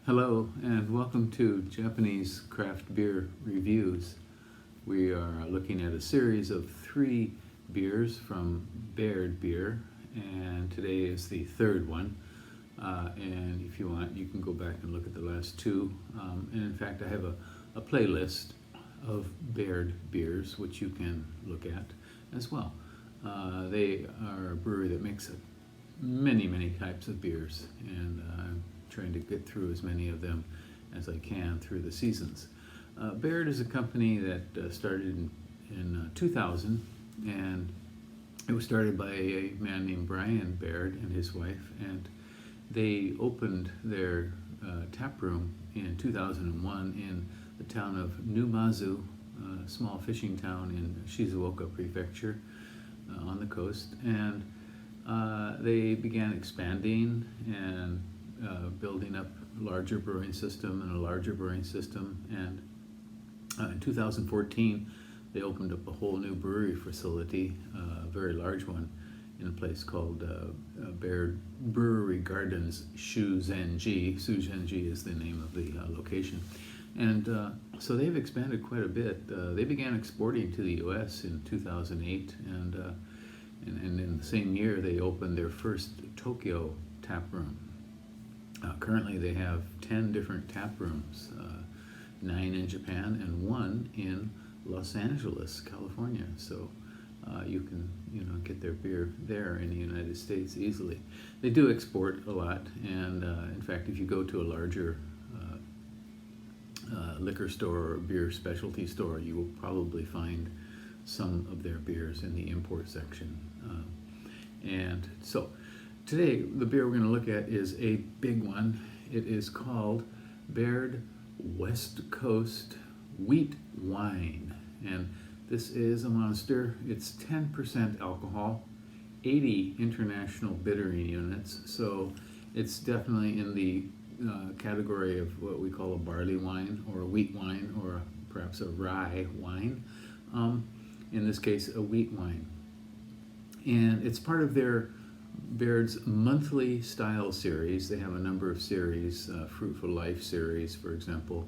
Hello and welcome to Japanese craft beer reviews. We are looking at a series of 3 beers from Baird Beer, and today is the third one. And if you want, you can go back and look at the last 2. And in fact, I have a playlist of Baird beers which you can look at as well. They are a brewery that makes many types of beers, and I'm trying to get through as many of them as I can through the seasons. Baird is a company that started in 2000, and it was started by a man named Brian Baird and his wife, and they opened their tap room in 2001 in the town of Numazu, a small fishing town in Shizuoka Prefecture on the coast, and they began expanding and building up a larger brewing system and a larger brewing system, and in 2014 they opened up a whole new brewery facility, a very large one, in a place called Baird Brewery Gardens Shuzenji. Shuzenji is the name of the location, and so they've expanded quite a bit. They began exporting to the US in 2008, and in the same year they opened their first Tokyo tap room. Currently they have 10 different tap rooms, 9 in Japan and 1 in Los Angeles, California. So you can get their beer there in the United States easily. They do export a lot, and in fact, if you go to a larger liquor store or beer specialty store, you will probably find some of their beers in the import section. And so today, the beer we're going to look at is a big one. It is called Baird West Coast Wheat Wine, and this is a monster. It's 10% alcohol, 80 international bittering units, so it's definitely in the category of what we call a barley wine or a wheat wine, or perhaps a rye wine. In this case, a wheat wine. And it's part of their Baird's monthly style series. They have a number of series, Fruitful Life series, for example.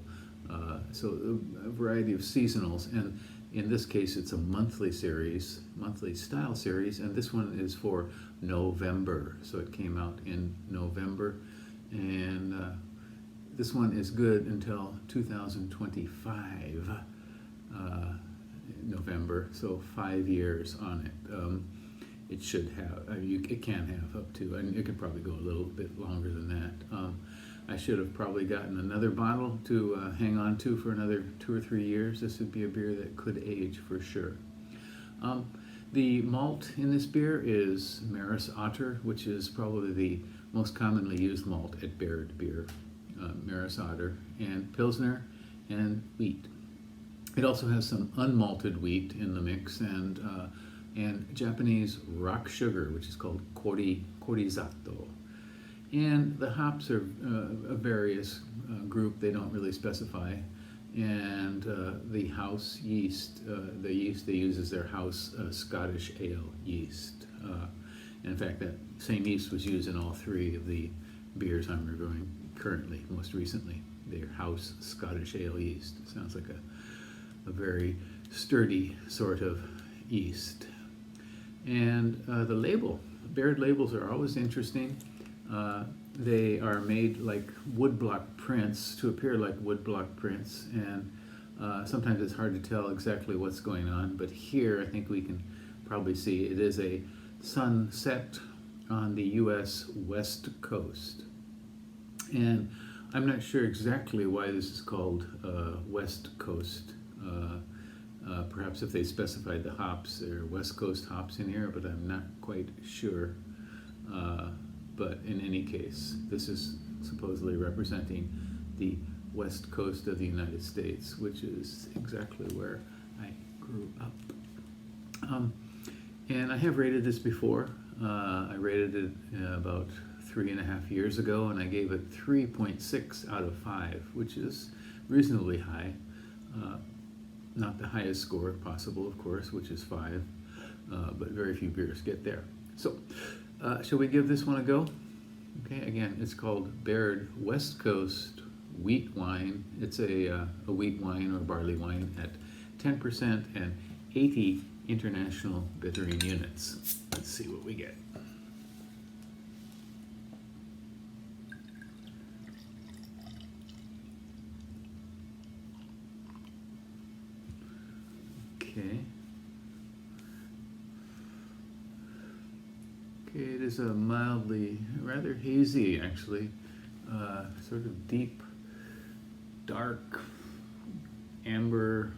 So a variety of seasonals, and in this case it's a monthly series, monthly style series, and this one is for November. So it came out in November, and this one is good until 2025 November, so 5 years on it. It should have, it can have up to, and it could probably go a little bit longer than that. I should have probably gotten another bottle to hang on to for another 2 or 3 years. This would be a beer that could age for sure. The malt in this beer is Maris Otter, which is probably the most commonly used malt at Baird Beer. Maris Otter, and Pilsner, and wheat. It also has some unmalted wheat in the mix, and Japanese rock sugar, which is called korizato. And the hops are a various group. They don't really specify. And the house yeast, the yeast they use is their house Scottish ale yeast. In fact, that same yeast was used in all 3 of the beers I'm reviewing currently, most recently. Their house Scottish ale yeast. Sounds like a very sturdy sort of yeast. And the label, Baird labels are always interesting. They are made like woodblock prints, to appear like woodblock prints, and sometimes it's hard to tell exactly what's going on, but here I think we can probably see it is a sunset on the US West Coast. And I'm not sure exactly why this is called West Coast. Perhaps if they specified the hops, there are West Coast hops in here, but I'm not quite sure. But in any case, this is supposedly representing the West Coast of the United States, which is exactly where I grew up. And I have rated this before. I rated it about 3.5 years ago, and I gave it 3.6 out of 5, which is reasonably high. Not the highest score possible, of course, which is 5, but very few beers get there. So, shall we give this one a go? Okay, again, it's called Baird West Coast wheat wine. It's a wheat wine or barley wine at 10% and 80 international bittering units. Let's see what we get. Okay. Okay, it is a mildly, rather hazy actually, sort of deep, dark, amber,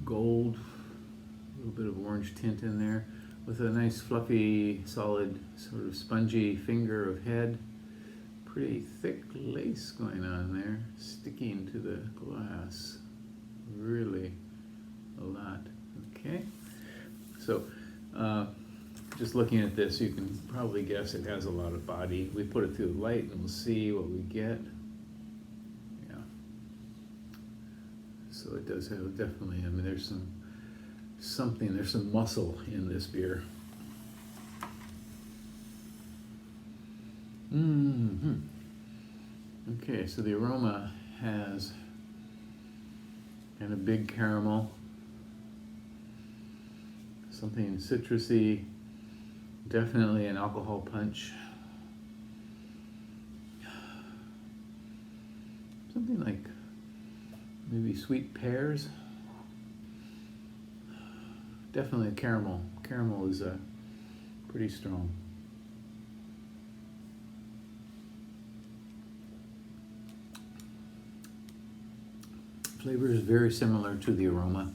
gold, a little bit of orange tint in there, with a nice fluffy, solid, sort of spongy finger of head. Pretty thick lace going on there, sticking to the glass, really a lot. Okay, so just looking at this, you can probably guess it has a lot of body. We put it through the light and we'll see what we get. Yeah. So it does have definitely, I mean, there's there's some muscle in this beer. Okay, so the aroma has kind of big caramel, something citrusy, definitely an alcohol punch. Something like maybe sweet pears. Definitely a caramel. Caramel is pretty strong. Flavor is very similar to the aroma.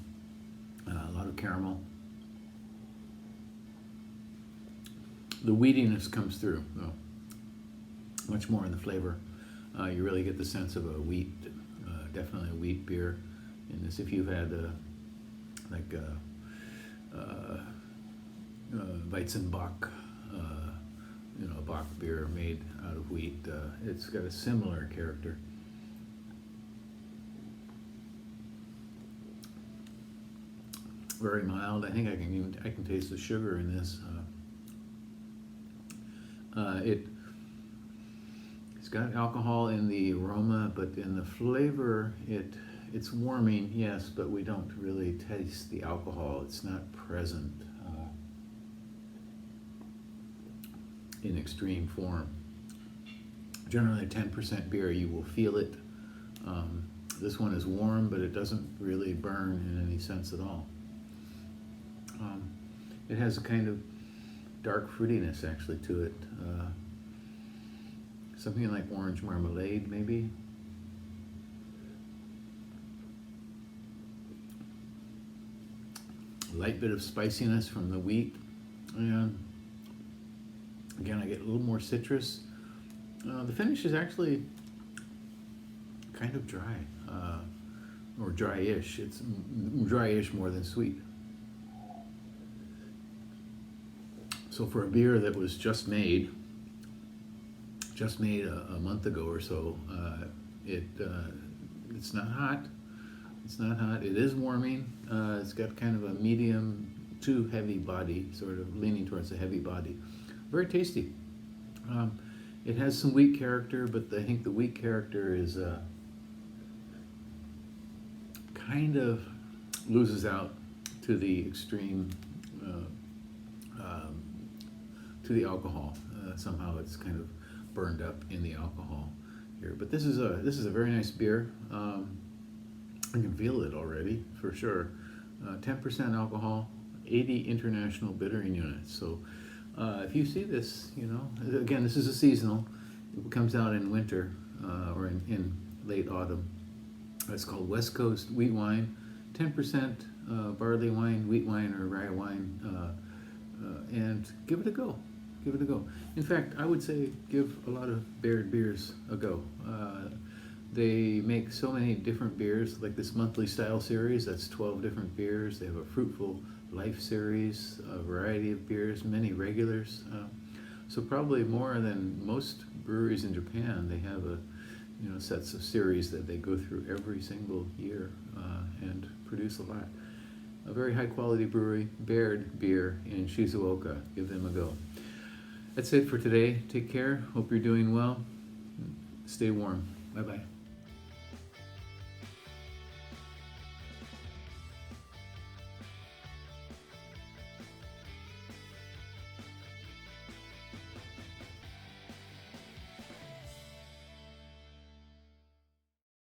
A lot of caramel. The wheatiness comes through, though, much more in the flavor. You really get the sense of a wheat, definitely a wheat beer in this. If you've had like Weizenbock, a Bock beer made out of wheat, it's got a similar character. Very mild. I think I can taste the sugar in this. It's got alcohol in the aroma, but in the flavor, it's warming, yes, but we don't really taste the alcohol. It's not present in extreme form. Generally, a 10% beer, you will feel it. This one is warm, but it doesn't really burn in any sense at all. It has a kind of dark fruitiness actually to it. Something like orange marmalade, maybe. A light bit of spiciness from the wheat. And again, I get a little more citrus. The finish is actually kind of dry, or dry-ish. It's dry-ish more than sweet. So for a beer that was just made a month ago or so, it's not hot. It's not hot. It is warming. It's got kind of a medium to heavy body, sort of leaning towards a heavy body. Very tasty. It has some wheat character, but I think the wheat character is kind of loses out to the extreme. To the alcohol. Somehow it's kind of burned up in the alcohol here. But this is a very nice beer. I can feel it already for sure. 10% alcohol, 80 international bittering units. So if you see this, again, this is a seasonal. It comes out in winter or in late autumn. It's called West Coast Wheat Wine, 10% barley wine, wheat wine, or rye wine, and give it a go. Give it a go. In fact, I would say give a lot of Baird Beers a go. They make so many different beers, like this monthly style series, that's 12 different beers. They have a Fruitful Life series, a variety of beers, many regulars. So probably more than most breweries in Japan, they have sets of series that they go through every single year and produce a lot. A very high quality brewery, Baird Beer in Shizuoka. Give them a go. That's it for today. Take care. Hope you're doing well. Stay warm. Bye-bye.